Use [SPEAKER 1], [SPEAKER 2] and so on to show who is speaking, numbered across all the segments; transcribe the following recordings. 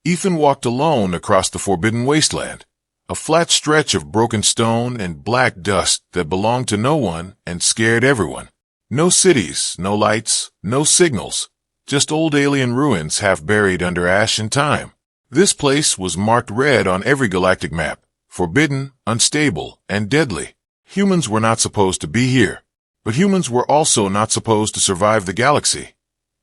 [SPEAKER 1] Ethan walked alone across the forbidden wasteland, a flat stretch of broken stone and black dust that belonged to no one and scared everyone. No cities, no lights, no signals, just old alien ruins half buried under ash and time. This place was marked red on every galactic map, forbidden, unstable, and deadly. Humans were not supposed to be here, but humans were also not supposed to survive the galaxy.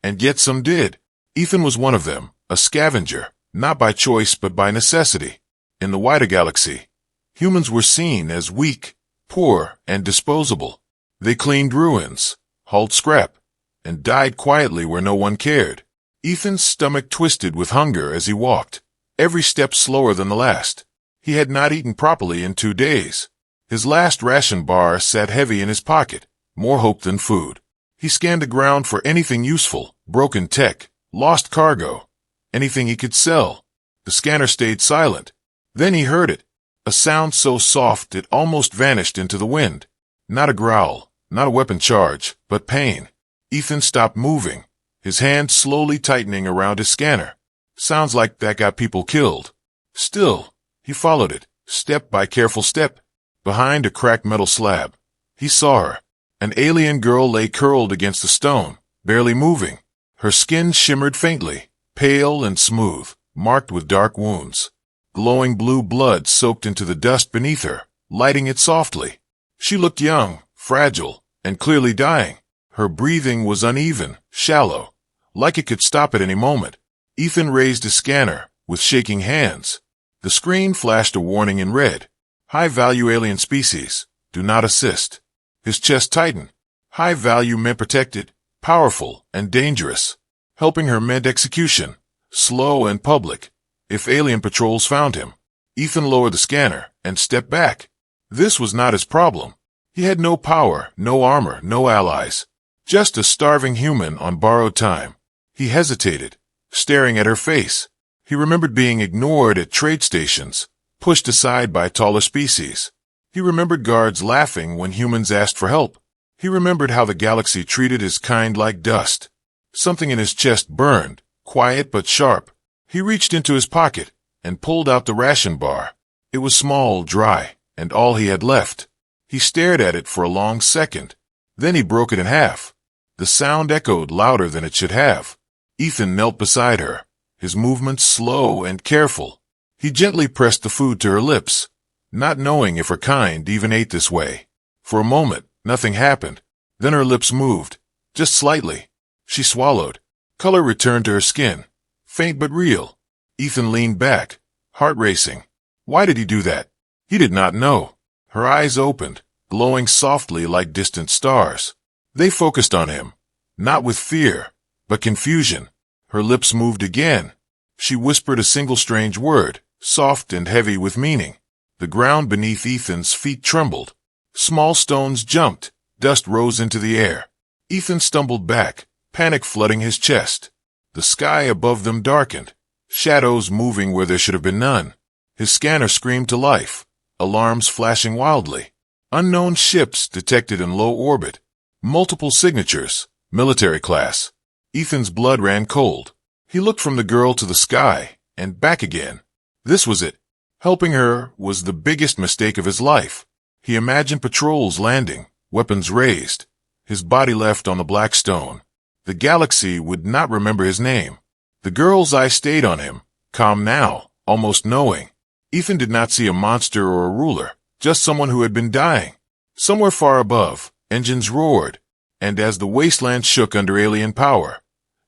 [SPEAKER 1] And yet some did. Ethan was one of them, a scavenger, not by choice but by necessity. In the wider galaxy, humans were seen as weak, poor, and disposable. They cleaned ruins, hauled scrap, and died quietly where no one cared. Ethan's stomach twisted with hunger as he walked, every step slower than the last. He had not eaten properly in 2 days. His last ration bar sat heavy in his pocket, more hope than food. He scanned the ground for anything useful, broken tech, lost cargo, anything he could sell. The scanner stayed silent. Then he heard it, a sound so soft it almost vanished into the wind. Not a growl, not a weapon charge, but pain. Ethan stopped moving, his hand slowly tightening around his scanner. Sounds like that got people killed. Still, he followed it, step by careful step. Behind a cracked metal slab, he saw her. An alien girl lay curled against the stone, barely moving. Her skin shimmered faintly, pale and smooth, marked with dark wounds. Glowing blue blood soaked into the dust beneath her, lighting it softly. She looked young, fragile, and clearly dying. Her breathing was uneven, shallow, like it could stop at any moment. Ethan raised his scanner, with shaking hands. The screen flashed a warning in red. High-value alien species. Do not assist. His chest tightened. High-value meant protected, powerful, and dangerous. Helping her meant execution. Slow and public. If alien patrols found him. Ethan lowered the scanner and stepped back. This was not his problem. He had no power, no armor, no allies. Just a starving human on borrowed time. He hesitated, staring at her face. He remembered being ignored at trade stations, pushed aside by taller species. He remembered guards laughing when humans asked for help. He remembered how the galaxy treated his kind like dust. Something in his chest burned, quiet but sharp. He reached into his pocket and pulled out the ration bar. It was small, dry, and all he had left. He stared at it for a long second. Then he broke it in half. The sound echoed louder than it should have. Ethan knelt beside her, his movements slow and careful. He gently pressed the food to her lips, not knowing if her kind even ate this way. For a moment, nothing happened. Then her lips moved, just slightly. She swallowed. Color returned to her skin, faint but real. Ethan leaned back, heart racing. Why did he do that? He did not know. Her eyes opened, glowing softly like distant stars. They focused on him, not with fear, but confusion. Her lips moved again. She whispered a single strange word, soft and heavy with meaning. The ground beneath Ethan's feet trembled. Small stones jumped, dust rose into the air. Ethan stumbled back, panic flooding his chest. The sky above them darkened, shadows moving where there should have been none. His scanner screamed to life, alarms flashing wildly. Unknown ships detected in low orbit. Multiple signatures, military class. Ethan's blood ran cold. He looked from the girl to the sky, and back again. This was it. Helping her was the biggest mistake of his life. He imagined patrols landing, weapons raised. His body left on the black stone. The galaxy would not remember his name. The girl's eye stayed on him, calm now, almost knowing. Ethan did not see a monster or a ruler, just someone who had been dying. Somewhere far above, engines roared, and as the wasteland shook under alien power,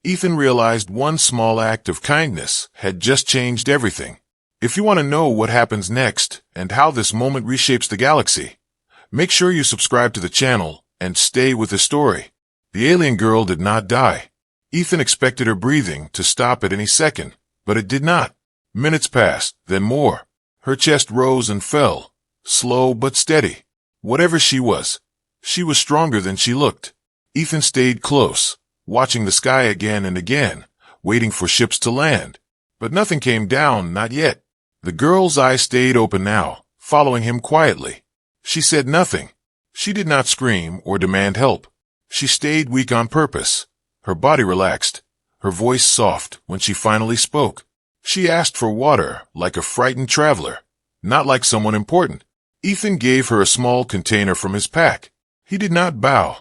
[SPEAKER 1] Ethan realized one small act of kindness had just changed everything. If you want to know what happens next and how this moment reshapes the galaxy, make sure you subscribe to the channel and stay with the story. The alien girl did not die. Ethan expected her breathing to stop at any second, but it did not. Minutes passed, then more. Her chest rose and fell, slow but steady. Whatever she was stronger than she looked. Ethan stayed close, watching the sky again and again, waiting for ships to land. But nothing came down, not yet. The girl's eyes stayed open now, following him quietly. She said nothing. She did not scream or demand help. She stayed weak on purpose. Her body relaxed, her voice soft when she finally spoke. She asked for water like a frightened traveler, not like someone important. Ethan gave her a small container from his pack. He did not bow,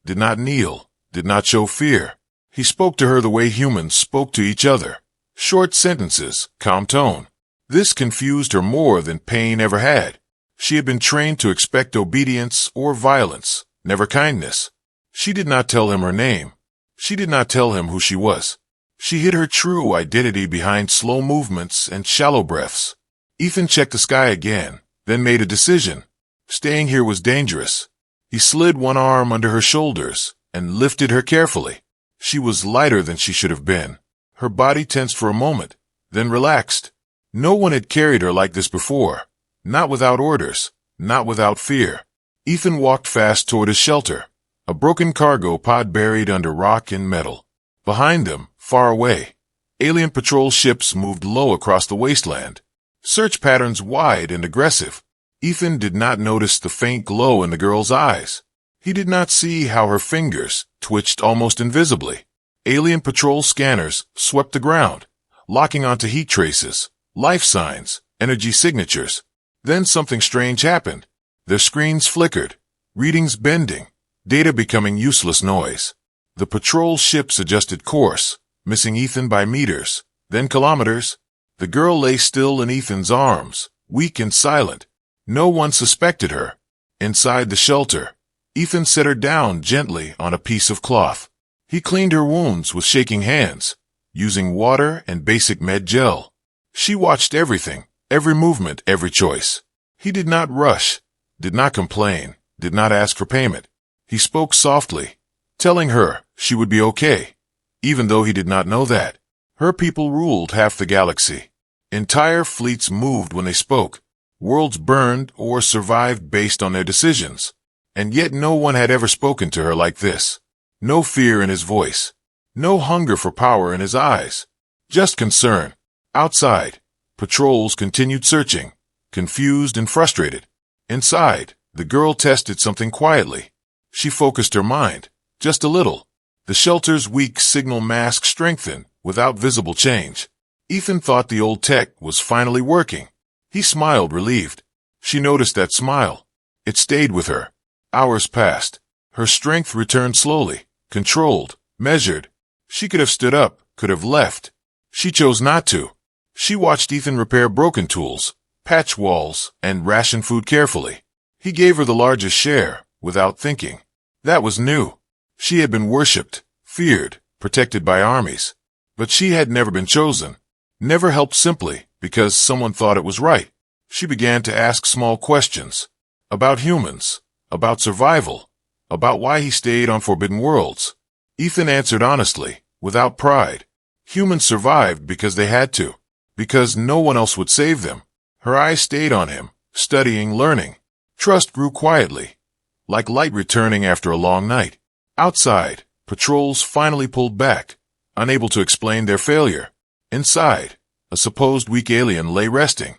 [SPEAKER 1] did not kneel, did not show fear. He spoke to her the way humans spoke to each other. Short sentences, calm tone. This confused her more than pain ever had. She had been trained to expect obedience or violence, never kindness. She did not tell him her name. She did not tell him who she was. She hid her true identity behind slow movements and shallow breaths. Ethan checked the sky again, then made a decision. Staying here was dangerous. He slid one arm under her shoulders and lifted her carefully. She was lighter than she should have been. Her body tensed for a moment, then relaxed. No one had carried her like this before. Not without orders, not without fear. Ethan walked fast toward his shelter, a broken cargo pod buried under rock and metal. Behind them, far away, alien patrol ships moved low across the wasteland, search patterns wide and aggressive. Ethan did not notice the faint glow in the girl's eyes. He did not see how her fingers twitched almost invisibly. Alien patrol scanners swept the ground, locking onto heat traces, life signs, energy signatures. Then something strange happened. Their screens flickered, readings bending, data becoming useless noise. The patrol ships adjusted course, missing Ethan by meters, then kilometers. The girl lay still in Ethan's arms, weak and silent. No one suspected her. Inside the shelter, Ethan set her down gently on a piece of cloth. He cleaned her wounds with shaking hands, using water and basic med gel. She watched everything, every movement, every choice. He did not rush, did not complain, did not ask for payment. He spoke softly, telling her she would be okay, even though he did not know that. Her people ruled half the galaxy. Entire fleets moved when they spoke. Worlds burned or survived based on their decisions. And yet no one had ever spoken to her like this. No fear in his voice. No hunger for power in his eyes. Just concern. Outside, patrols continued searching, confused and frustrated. Inside, the girl tested something quietly. She focused her mind, just a little. The shelter's weak signal mask strengthened without visible change. Ethan thought the old tech was finally working. He smiled, relieved. She noticed that smile. It stayed with her. Hours passed. Her strength returned slowly, controlled, measured. She could have stood up, could have left. She chose not to. She watched Ethan repair broken tools, patch walls, and ration food carefully. He gave her the largest share, without thinking. That was new. She had been worshipped, feared, protected by armies. But she had never been chosen. Never helped simply because someone thought it was right. She began to ask small questions. About humans. About survival. About why he stayed on forbidden worlds. Ethan answered honestly, without pride. Humans survived because they had to. Because no one else would save them. Her eyes stayed on him, studying, learning. Trust grew quietly, like light returning after a long night. Outside, patrols finally pulled back, unable to explain their failure. Inside, a supposed weak alien lay resting,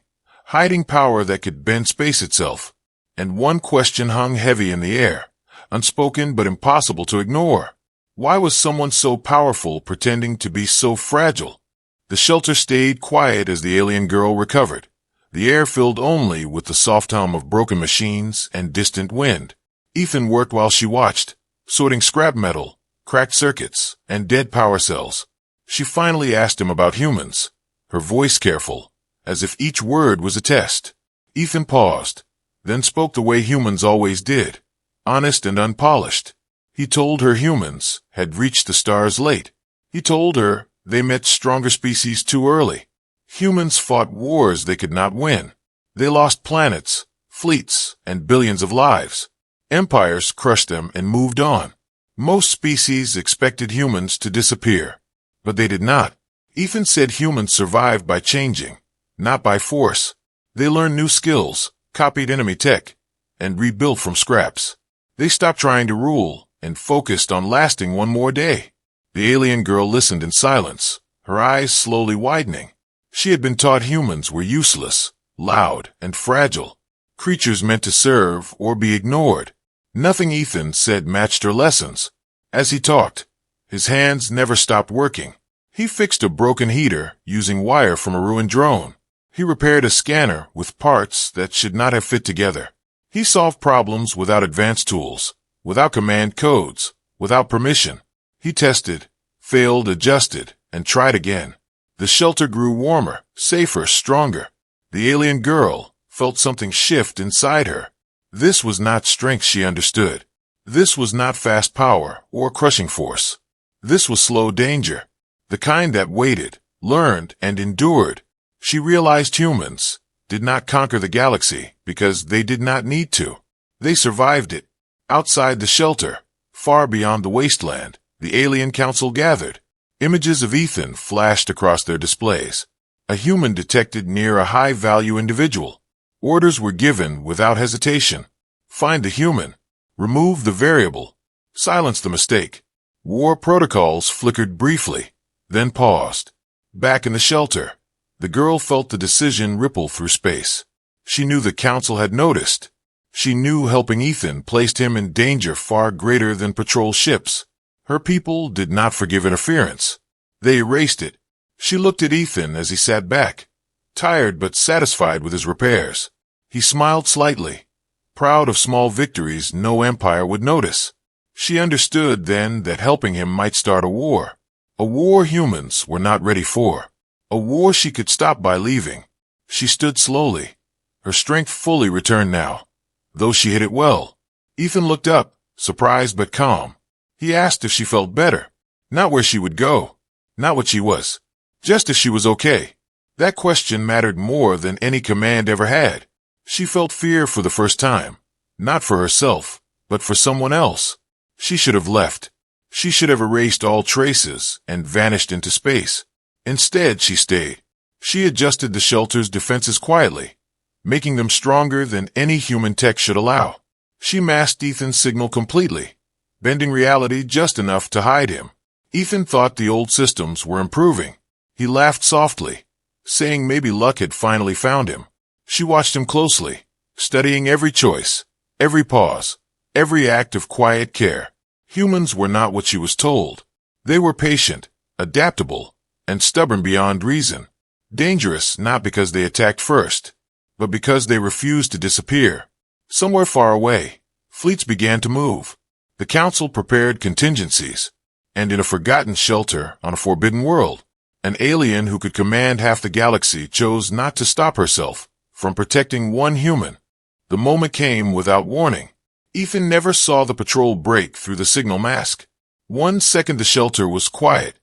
[SPEAKER 1] hiding power that could bend space itself. And one question hung heavy in the air, unspoken but impossible to ignore. Why was someone so powerful pretending to be so fragile? The shelter stayed quiet as the alien girl recovered, the air filled only with the soft hum of broken machines and distant wind. Ethan worked while she watched, sorting scrap metal, cracked circuits, and dead power cells. She finally asked him about humans, her voice careful, as if each word was a test. Ethan paused, then spoke the way humans always did, honest and unpolished. He told her humans had reached the stars late. He told her they met stronger species too early. Humans fought wars they could not win. They lost planets, fleets, and billions of lives. Empires crushed them and moved on. Most species expected humans to disappear, but they did not. Ethan said humans survived by changing, not by force. They learned new skills, copied enemy tech, and rebuilt from scraps. They stopped trying to rule and focused on lasting one more day. The alien girl listened in silence, her eyes slowly widening. She had been taught humans were useless, loud, and fragile, creatures meant to serve or be ignored. Nothing Ethan said matched her lessons. As he talked, his hands never stopped working, He fixed a broken heater using wire from a ruined drone. He repaired a scanner with parts that should not have fit together. He solved problems without advanced tools, without command codes, without permission. He tested, failed, adjusted, and tried again. The shelter grew warmer, safer, stronger. The alien girl felt something shift inside her. This was not strength she understood. This was not fast power or crushing force. This was slow danger, the kind that waited, learned, and endured. She realized humans did not conquer the galaxy because they did not need to. They survived it. Outside the shelter, far beyond the wasteland, the alien council gathered. Images of Ethan flashed across their displays. A human detected near a high-value individual. Orders were given without hesitation. Find the human. Remove the variable. Silence the mistake. War protocols flickered briefly, then paused. Back in the shelter, the girl felt the decision ripple through space. She knew the council had noticed. She knew helping Ethan placed him in danger far greater than patrol ships. Her people did not forgive interference. They erased it. She looked at Ethan as he sat back, tired but satisfied with his repairs. He smiled slightly, proud of small victories no empire would notice. She understood then that helping him might start a war humans were not ready for, a war she could stop by leaving. She stood slowly, her strength fully returned now, though she hit it well. Ethan looked up, surprised but calm. He asked if she felt better, not where she would go, not what she was, just if she was okay. That question mattered more than any command ever had. She felt fear for the first time, not for herself, but for someone else. She should have left. She should have erased all traces and vanished into space. Instead, she stayed. She adjusted the shelter's defenses quietly, making them stronger than any human tech should allow. She masked Ethan's signal completely, bending reality just enough to hide him. Ethan thought the old systems were improving. He laughed softly, saying maybe luck had finally found him. She watched him closely, studying every choice, every pause, every act of quiet care. Humans were not what she was told. They were patient, adaptable, and stubborn beyond reason. Dangerous not because they attacked first, but because they refused to disappear. Somewhere far away, fleets began to move. The council prepared contingencies, and in a forgotten shelter on a forbidden world, an alien who could command half the galaxy chose not to stop herself from protecting one human. The moment came without warning. Ethan never saw the patrol break through the signal mask. 1 second the shelter was quiet.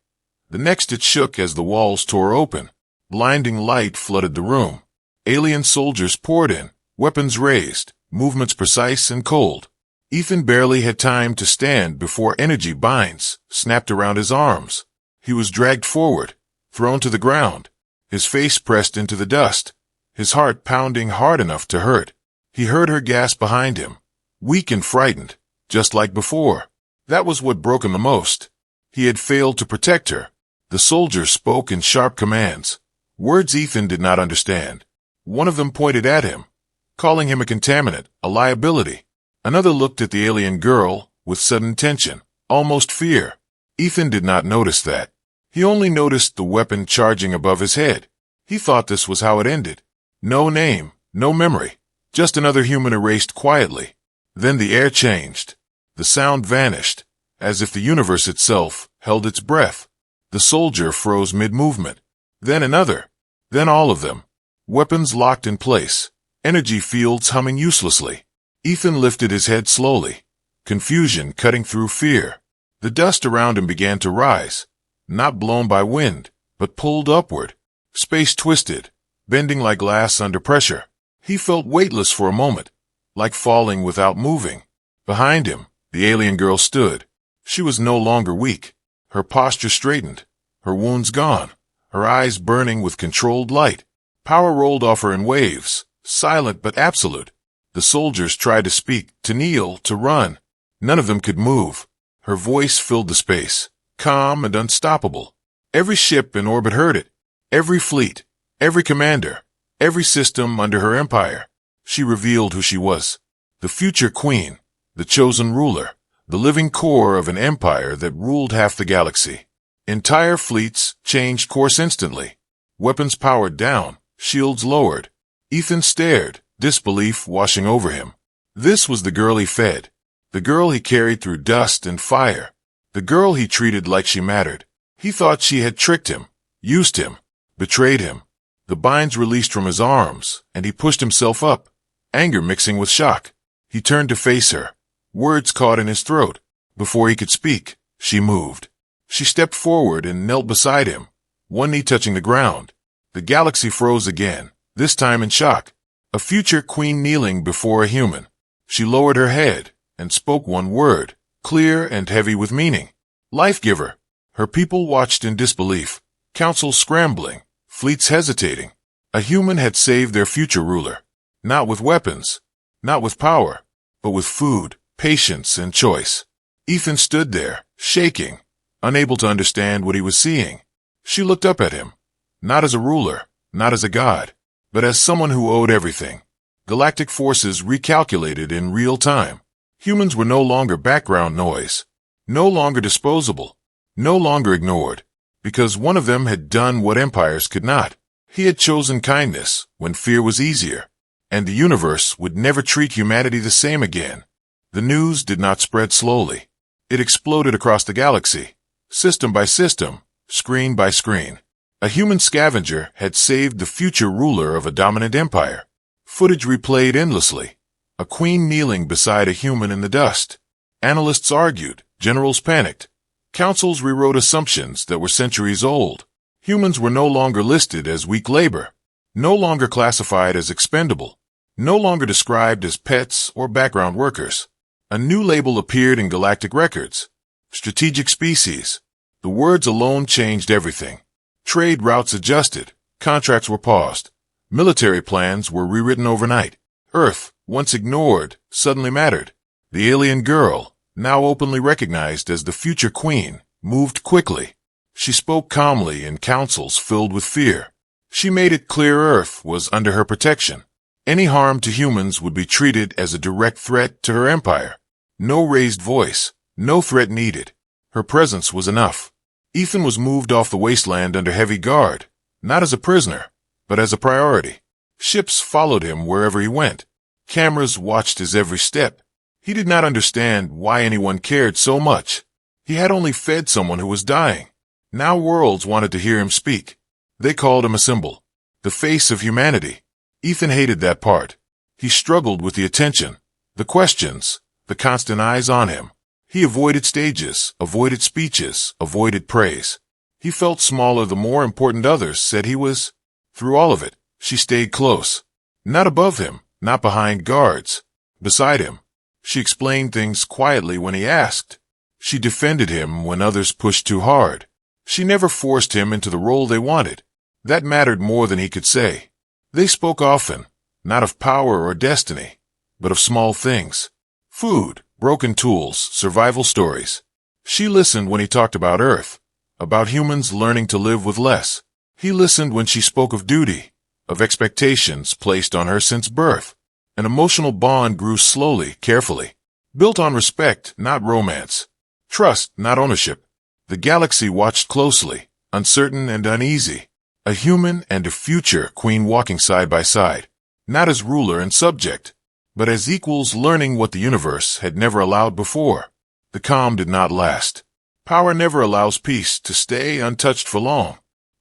[SPEAKER 1] The next it shook as the walls tore open. Blinding light flooded the room. Alien soldiers poured in, weapons raised, movements precise and cold. Ethan barely had time to stand before energy binds snapped around his arms. He was dragged forward, thrown to the ground, his face pressed into the dust, his heart pounding hard enough to hurt. He heard her gasp behind him, weak and frightened, just like before. That was what broke him the most. He had failed to protect her. The soldiers spoke in sharp commands, words Ethan did not understand. One of them pointed at him, calling him a contaminant, a liability. Another looked at the alien girl with sudden tension, almost fear. Ethan did not notice that. He only noticed the weapon charging above his head. He thought this was how it ended. No name, no memory, just another human erased quietly. Then the air changed. The sound vanished, as if the universe itself held its breath. The soldier froze mid-movement. Then another. Then all of them. Weapons locked in place. Energy fields humming uselessly. Ethan lifted his head slowly, confusion cutting through fear. The dust around him began to rise, not blown by wind, but pulled upward. Space twisted, bending like glass under pressure. He felt weightless for a moment, like falling without moving. Behind him, the alien girl stood. She was no longer weak. Her posture straightened, her wounds gone, her eyes burning with controlled light. Power rolled off her in waves, silent but absolute. The soldiers tried to speak, to kneel, to run. None of them could move. Her voice filled the space, calm and unstoppable. Every ship in orbit heard it. Every fleet, every commander, every system under her empire. She revealed who she was. The future queen, the chosen ruler, the living core of an empire that ruled half the galaxy. Entire fleets changed course instantly. Weapons powered down, shields lowered. Ethan stared, disbelief washing over him. This was the girl he fed. The girl he carried through dust and fire. The girl he treated like she mattered. He thought she had tricked him, used him, betrayed him. The binds released from his arms, and he pushed himself up, anger mixing with shock. He turned to face her. Words caught in his throat. Before he could speak, she moved. She stepped forward and knelt beside him, one knee touching the ground. The galaxy froze again, this time in shock. A future queen kneeling before a human. She lowered her head and spoke one word, clear and heavy with meaning. Life-giver. Her people watched in disbelief, councils scrambling, fleets hesitating. A human had saved their future ruler. Not with weapons, not with power, but with food, patience, and choice. Ethan stood there, shaking, unable to understand what he was seeing. She looked up at him, not as a ruler, not as a god, but as someone who owed everything. Galactic forces recalculated in real time. Humans were no longer background noise, no longer disposable, no longer ignored, because one of them had done what empires could not. He had chosen kindness when fear was easier, and the universe would never treat humanity the same again. The news did not spread slowly. It exploded across the galaxy, system by system, screen by screen. A human scavenger had saved the future ruler of a dominant empire. Footage replayed endlessly. A queen kneeling beside a human in the dust. Analysts argued, generals panicked. Councils rewrote assumptions that were centuries old. Humans were no longer listed as weak labor, no longer classified as expendable, no longer described as pets or background workers. A new label appeared in galactic records. Strategic species. The words alone changed everything. Trade routes adjusted. Contracts were paused. Military plans were rewritten overnight. Earth, once ignored, suddenly mattered. The alien girl, now openly recognized as the future queen, moved quickly. She spoke calmly in councils filled with fear. She made it clear Earth was under her protection. Any harm to humans would be treated as a direct threat to her empire. No raised voice, no threat needed. Her presence was enough. Ethan was moved off the wasteland under heavy guard, not as a prisoner, but as a priority. Ships followed him wherever he went. Cameras watched his every step. He did not understand why anyone cared so much. He had only fed someone who was dying. Now worlds wanted to hear him speak. They called him a symbol, the face of humanity. Ethan hated that part. He struggled with the attention, the questions, the constant eyes on him. He avoided stages, avoided speeches, avoided praise. He felt smaller the more important others said he was. Through all of it, she stayed close. Not above him, not behind guards. Beside him. She explained things quietly when he asked. She defended him when others pushed too hard. She never forced him into the role they wanted. That mattered more than he could say. They spoke often, not of power or destiny, but of small things. Food, broken tools, survival stories. She listened when he talked about Earth, about humans learning to live with less. He listened when she spoke of duty, of expectations placed on her since birth. An emotional bond grew slowly, carefully, built on respect, not romance, trust, not ownership. The galaxy watched closely, uncertain and uneasy. A human and a future queen walking side by side, not as ruler and subject, but as equals learning what the universe had never allowed before. The calm did not last. Power never allows peace to stay untouched for long.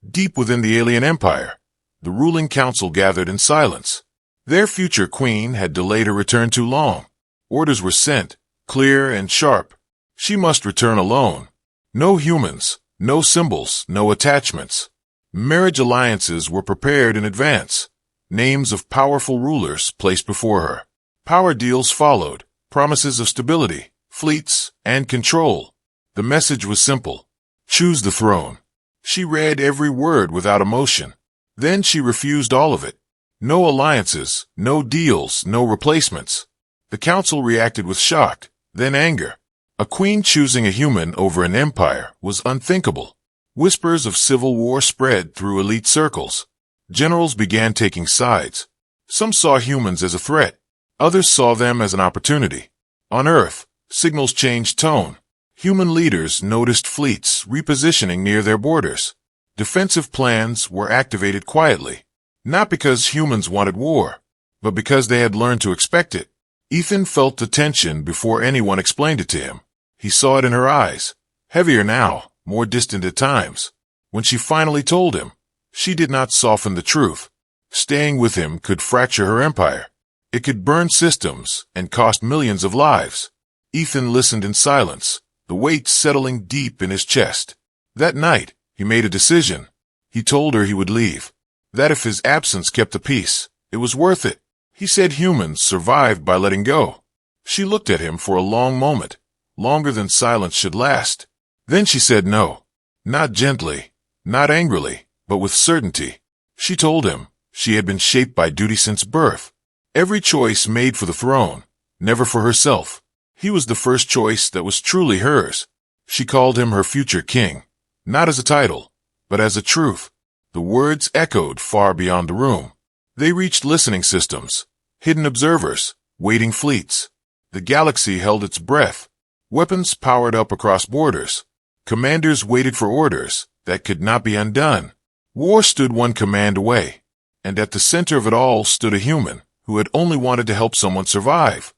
[SPEAKER 1] Deep within the alien empire, the ruling council gathered in silence. Their future queen had delayed her return too long. Orders were sent, clear and sharp. She must return alone. No humans, no symbols, no attachments. Marriage alliances were prepared in advance. Names of powerful rulers placed before her. Power deals followed, promises of stability, fleets, and control. The message was simple. Choose the throne. She read every word without emotion. Then she refused all of it. No alliances, no deals, no replacements. The council reacted with shock, then anger. A queen choosing a human over an empire was unthinkable. Whispers of civil war spread through elite circles. Generals began taking sides. Some saw humans as a threat. Others saw them as an opportunity. On Earth, signals changed tone. Human leaders noticed fleets repositioning near their borders. Defensive plans were activated quietly, not because humans wanted war, but because they had learned to expect it. Ethan felt the tension before anyone explained it to him. He saw it in her eyes, heavier now, more distant at times. When she finally told him, she did not soften the truth. Staying with him could fracture her empire. It could burn systems and cost millions of lives. Ethan listened in silence, the weight settling deep in his chest. That night, he made a decision. He told her he would leave, that if his absence kept the peace, it was worth it. He said humans survived by letting go. She looked at him for a long moment, longer than silence should last. Then she said no, not gently, not angrily, but with certainty. She told him she had been shaped by duty since birth. Every choice made for the throne, never for herself. He was the first choice that was truly hers. She called him her future king, not as a title, but as a truth. The words echoed far beyond the room. They reached listening systems, hidden observers, waiting fleets. The galaxy held its breath. Weapons powered up across borders. Commanders waited for orders that could not be undone. War stood one command away, and at the center of it all stood a human who had only wanted to help someone survive.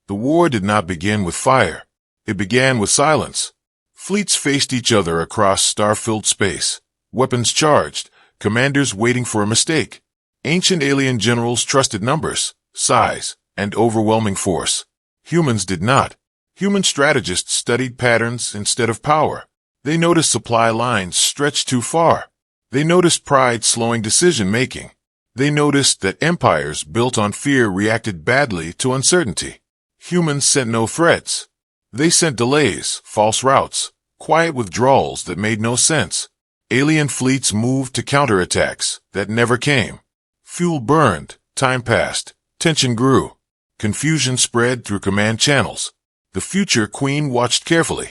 [SPEAKER 1] The war did not begin with fire. It began with silence. Fleets faced each other across star-filled space, weapons charged, commanders waiting for a mistake. Ancient alien generals trusted numbers, size, and overwhelming force. Humans did not. Human strategists studied patterns instead of power. They noticed supply lines stretched too far. They noticed pride slowing decision-making. They noticed that empires built on fear reacted badly to uncertainty. Humans sent no threats. They sent delays, false routes, quiet withdrawals that made no sense. Alien fleets moved to counterattacks that never came. Fuel burned, time passed, tension grew. Confusion spread through command channels. The future queen watched carefully,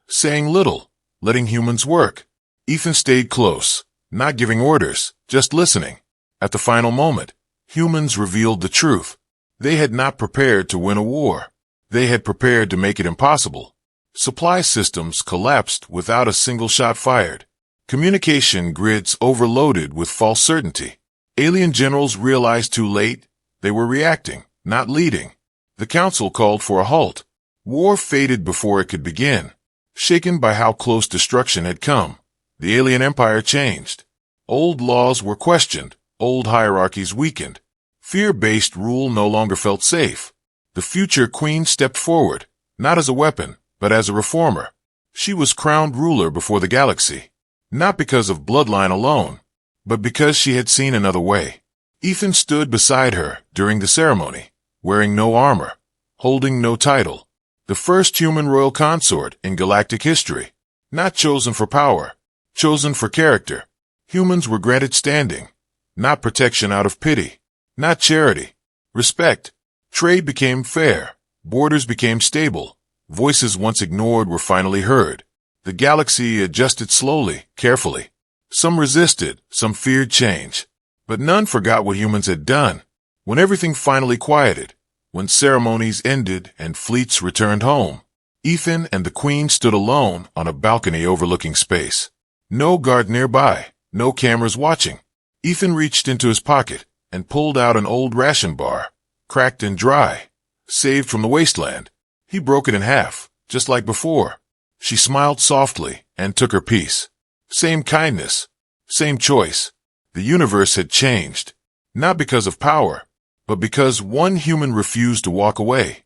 [SPEAKER 1] saying little, letting humans work. Ethan stayed close, not giving orders, just listening. At the final moment, humans revealed the truth. They had not prepared to win a war. They had prepared to make it impossible. Supply systems collapsed without a single shot fired. Communication grids overloaded with false certainty. Alien generals realized too late they were reacting, not leading. The council called for a halt. War faded before it could begin. Shaken by how close destruction had come, the alien empire changed. Old laws were questioned, old hierarchies weakened. Fear-based rule no longer felt safe. The future queen stepped forward, not as a weapon, but as a reformer. She was crowned ruler before the galaxy, not because of bloodline alone, but because she had seen another way. Ethan stood beside her during the ceremony, wearing no armor, holding no title. The first human royal consort in galactic history, not chosen for power, chosen for character. Humans were granted standing, not protection out of pity, not charity, respect. Trade became fair, borders became stable, voices once ignored were finally heard. The galaxy adjusted slowly, carefully. Some resisted, some feared change, but none forgot what humans had done. When everything finally quieted, when ceremonies ended and fleets returned home, Ethan and the Queen stood alone on a balcony overlooking space. No guard nearby, no cameras watching. Ethan reached into his pocket and pulled out an old ration bar, cracked and dry, saved from the wasteland. He broke it in half, just like before. She smiled softly and took her piece. Same kindness, same choice. The universe had changed, not because of power, but because one human refused to walk away.